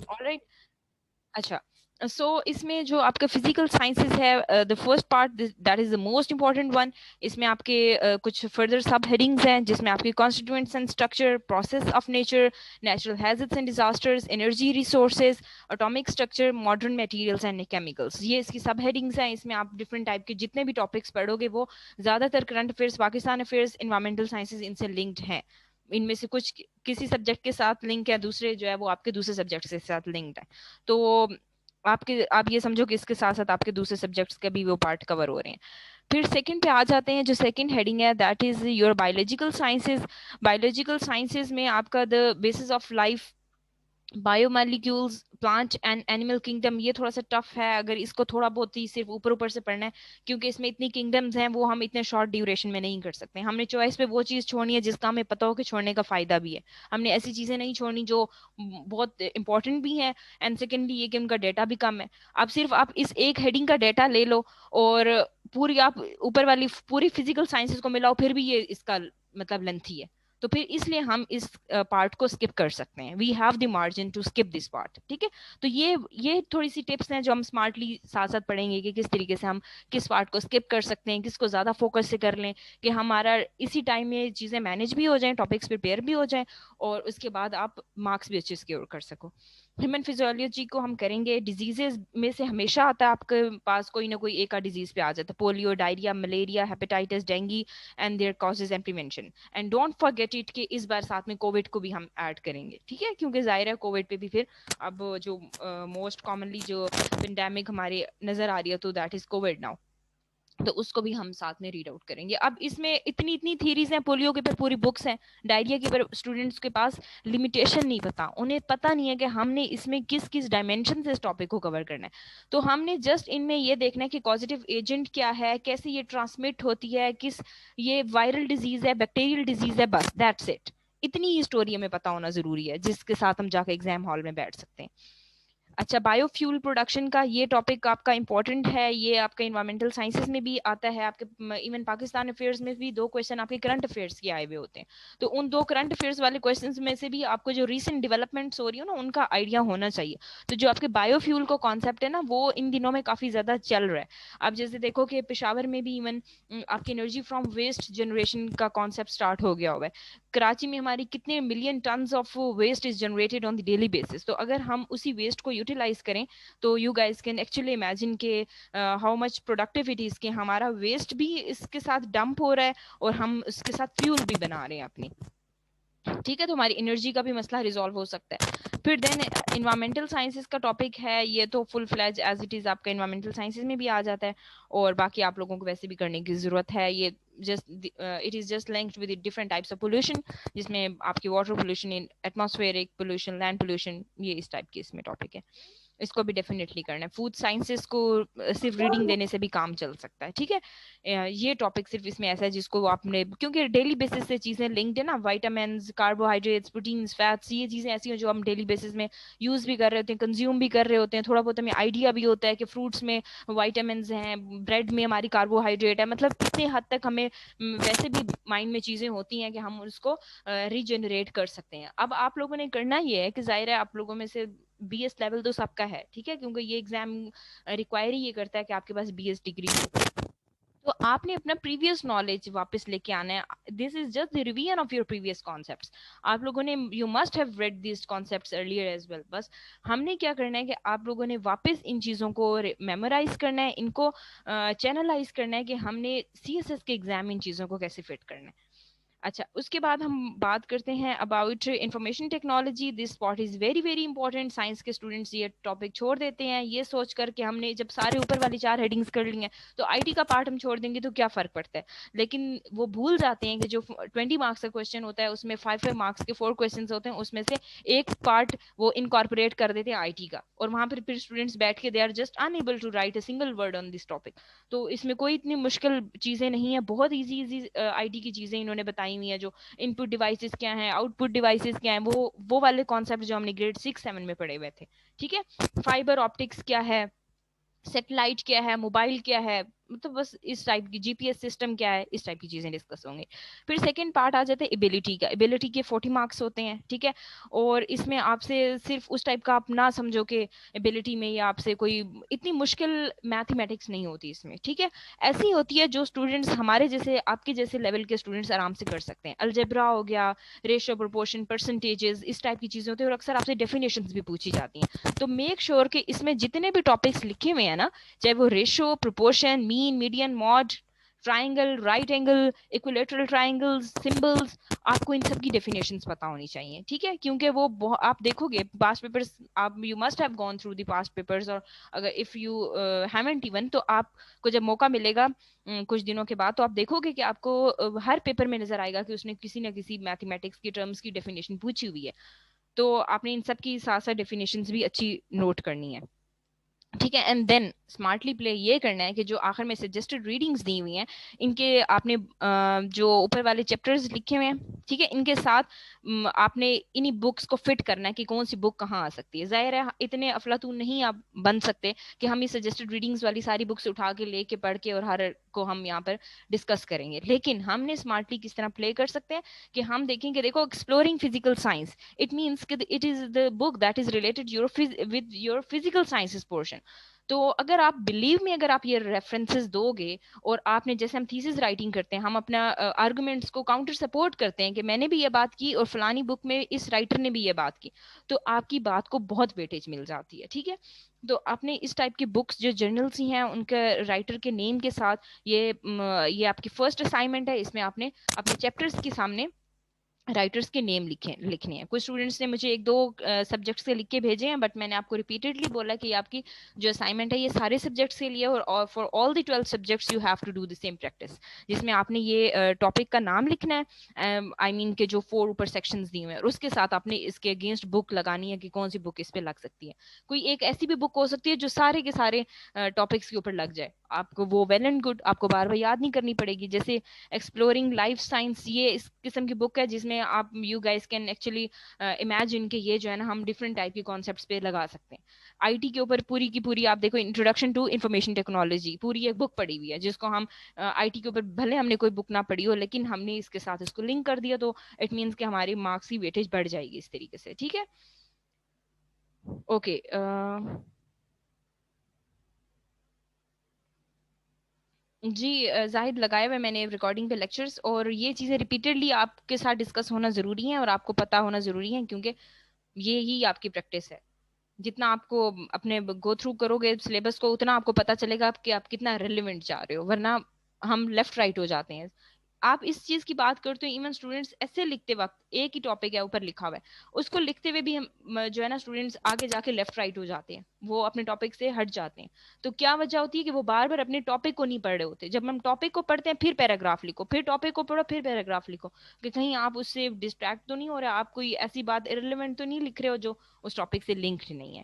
Alright. अच्छा, सो इसमें जो आपका फिजिकल साइंसेस है, the first part that is the most important one. इसमें आपके कुछ फर्दर सब हेडिंग्स हैं जिसमें आपके constituents and structure, process of nature, natural hazards and disasters, energy resources, atomic structure, modern materials and chemicals, ये इसकी सब हेडिंग्स हैं। इसमें आप डिफरेंट टाइप के जितने भी टॉपिक्स पढ़ोगे वो ज्यादातर current affairs, Pakistan affairs, environmental sciences इनसे लिंक्ड हैं। इनमें से कुछ किसी सब्जेक्ट के साथ लिंक है, दूसरे जो है वो आपके दूसरे सब्जेक्ट के साथ लिंक्ड है। तो आप ये समझो कि इसके साथ साथ आपके दूसरे सब्जेक्ट्स के भी वो पार्ट कवर हो रहे हैं। फिर सेकंड पे आ जाते हैं, जो सेकंड हेडिंग है that is your biological sciences. Biological sciences में आपका the basis of life, biomolecules, plant and animal kingdom, ये थोड़ा सा टफ है अगर इसको थोड़ा बहुत ही सिर्फ ऊपर ऊपर से पढ़ना है, क्योंकि इसमें इतनी किंगडम्स हैं वो हम इतने शॉर्ट ड्यूरेशन में नहीं कर सकते। हमने चॉइस पे वो चीज़ छोड़नी है जिसका हमें पता हो कि छोड़ने का फायदा भी है। हमने ऐसी चीज़ें नहीं छोड़नी जो बहुत इंपॉर्टेंट भी है, एंड सेकेंडली ये कि उनका डेटा भी कम है। अब सिर्फ आप इस एक हेडिंग का डेटा ले लो और पूरी आप ऊपर वाली पूरी फिजिकल साइंसेस को मिलाओ, फिर भी ये इसका मतलब लेंथी है। तो फिर इसलिए हम इस पार्ट को स्किप कर सकते हैं। We have the margin to skip this part, ठीक है। तो ये थोड़ी सी टिप्स हैं जो हम स्मार्टली साथ साथ पढ़ेंगे कि किस तरीके से हम किस पार्ट को स्किप कर सकते हैं, किसको ज्यादा फोकस से कर लें कि हमारा इसी टाइम में चीजें मैनेज भी हो जाएं, टॉपिक्स प्रिपेयर भी हो जाएं, और उसके बाद आप मार्क्स भी अच्छे सिक्योर कर सको। ह्यूमन फिजियोलॉजी को हम करेंगे। डिजीजेस में से हमेशा आता है आपके पास कोई ना कोई एक का डिजीज पे आ जाता है, polio, diarrhoea, malaria, hepatitis, dengue and their causes and prevention. And don't forget it कि इस बार साथ में कोविड को भी हम ऐड करेंगे, ठीक है, क्योंकि जाहिर है कोविड पे भी फिर अब जो मोस्ट कॉमनली जो पेंडेमिक हमारे नजर आ रही है तो दैट इज कोविड नाउ, तो उसको भी हम साथ में रीड आउट करेंगे। अब इसमें इतनी इतनी थीरीज हैं, पोलियो के ऊपर पूरी बुक्स हैं, डायरिया के ऊपर स्टूडेंट्स के पास लिमिटेशन नहीं पता, उन्हें पता नहीं है कि हमने इसमें किस किस डायमेंशन से इस टॉपिक को कवर करना है। तो हमने जस्ट इनमें ये देखना है कि कॉजेटिव एजेंट क्या है, कैसे ये ट्रांसमिट होती है, किस ये वायरल डिजीज है, बैक्टीरियल डिजीज है, बस दैट्स इट। इतनी ही स्टोरी हमें पता होना जरूरी है जिसके साथ हम जाकर एग्जाम हॉल में बैठ सकते हैं। अच्छा, बायोफ्यूल प्रोडक्शन का ये टॉपिक आपका इंपॉर्टेंट है, ये आपका इन्वायरमेंटल साइंसेज में भी आता है, आपके इवन पाकिस्तान अफेयर्स में भी दो क्वेश्चन आपके करंट अफेयर्स के आए हुए होते हैं। तो उन दो करंट अफेयर्स वाले क्वेश्चंस में से भी आपको जो रीसेंट डेवलपमेंट्स हो रही हो ना उनका आइडिया होना चाहिए। तो जो आपके बायोफ्यूल का कॉन्सेप्ट है ना वो इन दिनों में काफी ज्यादा चल रहा है। आप जैसे देखो कि पेशावर में भी इवन आपकी एनर्जी फ्रॉम वेस्ट जनरेशन का कॉन्सेप्ट स्टार्ट हो गया हुआ है। कराची में हमारी कितने million tons of waste is generated on the daily basis, तो अगर हम उसी वेस्ट को यूटिलाइज करें तो you guys can actually imagine के how much productive it is कि हमारा वेस्ट भी इसके साथ डंप हो रहा है और हम इसके साथ फ्यूल भी बना रहे हैं अपनी, ठीक है। तो हमारी एनर्जी का भी मसला रिजॉल्व हो सकता है। फिर देन इन्वायरमेंटल साइंसेज का टॉपिक है, ये तो full fledged as it is आपका इन्वायरमेंटल साइंसेज में भी आ जाता है, और बाकी आप लोगों को वैसे भी करने की जरूरत है। ये just it is just linked with different types of pollution, जिसमें आपकी water pollution, atmospheric pollution, land pollution, ये इस टाइप की इसमें टॉपिक है। इसको भी डेफिनेटली करना है। फूड साइंसेस को सिर्फ रीडिंग देने से भी काम चल सकता है, ठीक है। ये टॉपिक सिर्फ इसमें ऐसा है जिसको आपने, क्योंकि डेली बेसिस से चीजें लिंक्ड है ना, वाइटामिन, कार्बोहाइड्रेट्स, प्रोटीन्स, फैट्स, ये चीजें ऐसी हैं जो हम डेली बेसिस में यूज भी कर रहे होते हैं, कंज्यूम भी कर रहे होते हैं। थोड़ा बहुत हमें आइडिया भी होता है कि फ्रूट्स में वाइटामिन हैं, ब्रेड में हमारी कार्बोहाइड्रेट है, मतलब इतने हद तक हमें वैसे भी माइंड में चीजें होती हैं कि हम उसको रीजनरेट कर सकते हैं। अब आप लोगों ने करना ये है कि जाहिर है आप लोगों में से बीएस लेवल तो सबका है, ठीक है, क्योंकि ये एग्जाम रिक्वायर ही ये करता है कि आपके पास बीएस डिग्री हो। तो आपने अपना प्रीवियस नॉलेज वापस लेके आना है। This is just the revision of your previous concepts. आप लोगों ने, you must have read this concepts earlier as well. बस हमने क्या करना है कि आप लोगों ने वापस इन चीज़ों को मेमोराइज करना है, इनको चैनलाइज करना है कि हमने सीएसएस के एग्जाम इन चीज़ों को कैसे फिट करना है। अच्छा, उसके बाद हम बात करते हैं about information technology. This part is very very important. Science के स्टूडेंट्स ये टॉपिक छोड़ देते हैं ये सोच कर कि हमने जब सारे ऊपर वाली चार हेडिंग्स कर ली हैं तो आईटी का पार्ट हम छोड़ देंगे तो क्या फर्क पड़ता है। लेकिन वो भूल जाते हैं कि जो 20 मार्क्स का क्वेश्चन होता है उसमें 5 5 मार्क्स के 4 क्वेश्चन होते हैं, उसमें से एक पार्ट वो इनकॉर्पोरेट कर देते हैं आईटी का, और वहां पर फिर स्टूडेंट्स बैठ के they are just unable to write a single word on this topic. तो इसमें कोई इतनी मुश्किल चीजें नहीं है, बहुत इजी इजी आईटी की चीजें इन्होंने बताई हुई है। जो इनपुट डिवाइसेस क्या हैं, आउटपुट डिवाइसेस क्या हैं, वो वाले कॉन्सेप्ट जो हमने ग्रेड 6 7 में पढ़े हुए थे, ठीक है। फाइबर ऑप्टिक्स क्या है, सेटेलाइट क्या है, मोबाइल क्या है, मतलब बस इस टाइप की जीपीएस सिस्टम क्या है, इस टाइप की चीजें डिस्कस होंगे। फिर सेकंड पार्ट आ जाता है एबिलिटी का। एबिलिटी के 40 मार्क्स होते हैं, ठीक है। और इसमें आपसे सिर्फ उस टाइप का आप ना समझो कि एबिलिटी में या आपसे कोई इतनी मुश्किल मैथमेटिक्स नहीं होती इसमें, ठीक है। ऐसी होती है जो स्टूडेंट्स हमारे जैसे आपके जैसे लेवल के स्टूडेंट्स आराम से कर सकते हैं। अलजेब्रा हो गया, रेशियो प्रोपोर्शन, परसेंटेजेस, इस टाइप की चीजें होती है, और अक्सर आपसे डेफिनेशंस भी पूछी जाती हैं। तो मेक श्योर कि इसमें जितने भी टॉपिक्स लिखे हुए हैं ना, चाहे वो ratio, proportion, mean, median, mod, triangle, right angle, equilateral triangles, symbols, आपको इन सब की डेफिनेशंस पता होनी चाहिए, ठीक है। क्योंकि वो आप देखोगे पास्ट पेपर्स, आप you must have gone through the past papers, और अगर इफ यू हैवंट इवन, तो आपको जब मौका मिलेगा कुछ दिनों के बाद, तो आप देखोगे कि आपको हर पेपर में नजर आएगा कि उसने किसी ना किसी मैथमेटिक्स की टर्म्स की डेफिनेशन पूछी हुई है। तो आपने इन सब की साथ साथ डेफिनेशंस भी अच्छी नोट करनी है, ठीक है। एंड देन स्मार्टली प्ले ये करना है कि जो आखिर में सजेस्टेड रीडिंग्स दी हुई हैं, इनके आपने जो ऊपर वाले चैप्टर्स लिखे हुए हैं, ठीक है, इनके साथ आपने इन्हीं बुक्स को फिट करना है कि कौन सी बुक कहाँ आ सकती है। जाहिर है इतने अफलातून नहीं आप बन सकते कि हम ये सजेस्टेड रीडिंग्स वाली सारी बुक्स उठा के लेके पढ़ के और हर को हम यहाँ पर डिस्कस करेंगे। लेकिन हमने स्मार्टली किस तरह प्ले कर सकते हैं कि हम देखेंगे, देखो exploring physical science, it means कि it is the book that is related your with your physical sciences portion. तो अगर आप बिलीव में, अगर आप ये रेफरेंसेस दोगे, और आपने जैसे हम थीसिस राइटिंग करते हैं, हम अपना आर्गुमेंट्स को काउंटर सपोर्ट करते हैं कि मैंने भी ये बात की और फलानी बुक में इस राइटर ने भी ये बात की, तो आपकी बात को बहुत वेटेज मिल जाती है, ठीक है। तो आपने इस टाइप की बुक्स जो जर्नल्स ही हैं उनके राइटर के नेम के साथ, ये आपकी फर्स्ट असाइनमेंट है। इसमें आपने अपने चैप्टर्स के सामने राइटर्स के नेम लिखने हैं। कुछ स्टूडेंट्स ने मुझे एक दो सब्जेक्ट्स के लिख के भेजे हैं, बट मैंने आपको रिपीटेडली बोला कि आपकी जो असाइनमेंट है ये सारे सब्जेक्ट्स के लिए, और for all the 12 subjects you have to do the same practice, जिसमें आपने ये टॉपिक का नाम लिखना है, आई मीन के जो 4 ऊपर सेक्शंस दिए हुए हैं, और उसके साथ आपने इसके अगेंस्ट बुक लगानी है कि कौन सी बुक इस पे लग सकती है। कोई एक ऐसी भी बुक हो सकती है जो सारे के सारे टॉपिक्स के ऊपर लग जाए, आपको वो वेल एंड गुड, आपको बार बार याद नहीं करनी पड़ेगी। जैसे एक्सप्लोरिंग लाइफ साइंस, ये इस किस्म की बुक है जिसमें आप you guys can actually imagine के ये जो है ना हम डिफरेंट टाइप के कॉन्सेप्ट्स पे लगा सकते हैं। आईटी के ऊपर पूरी की पूरी आप देखो, इंट्रोडक्शन टू इंफॉर्मेशन टेक्नोलॉजी, पूरी एक बुक पड़ी हुई है जिसको हम आईटी के ऊपर भले हमने कोई बुक ना पढ़ी हो, लेकिन हमने इसके साथ इसको लिंक कर दिया, तो इट मीन्स कि हमारी मार्क्स की वेटेज बढ़ जाएगी इस तरीके से, ठीक है। ओके, जी जाहिद, लगाए हुए मैंने रिकॉर्डिंग पे लेक्चर्स, और ये चीज़ें रिपीटेडली आपके साथ डिस्कस होना ज़रूरी है और आपको पता होना ज़रूरी है, क्योंकि ये ही आपकी प्रैक्टिस है। जितना आपको अपने गो थ्रू करोगे सिलेबस को, उतना आपको पता चलेगा कि आप कितना रिलेवेंट जा रहे हो, वरना हम लेफ्ट राइट हो जाते हैं। आप इस चीज की बात करते हो, इवन स्टूडेंट्स ऐसे लिखते वक्त, एक ही टॉपिक है ऊपर लिखा हुआ है, उसको लिखते हुए भी हम जो है ना स्टूडेंट्स आगे जाके लेफ्ट राइट हो जाते हैं, वो अपने टॉपिक से हट जाते हैं। तो क्या वजह होती है कि वो बार बार अपने टॉपिक को नहीं पढ़ रहे होते। जब हम टॉपिक को पढ़ते हैं फिर पैराग्राफ लिखो, फिर टॉपिक को पढ़ो, फिर पैराग्राफ लिखो, कि कहीं आप उससे डिस्ट्रैक्ट तो नहीं हो रहे, आप कोई ऐसी बात इरेलीवेंट तो नहीं लिख रहे हो जो उस टॉपिक से लिंक्ड नहीं है,